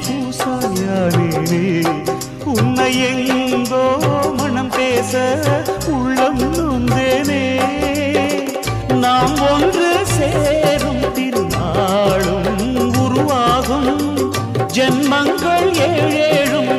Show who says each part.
Speaker 1: பூசாயானே உன்னை எங்கோ மனம் பேச உள்ளம் நொந்தேனே நாம் ஒன்று சேரும் திருநாளும் உருவாகும் ஜென்மங்கள் ஏழேழும்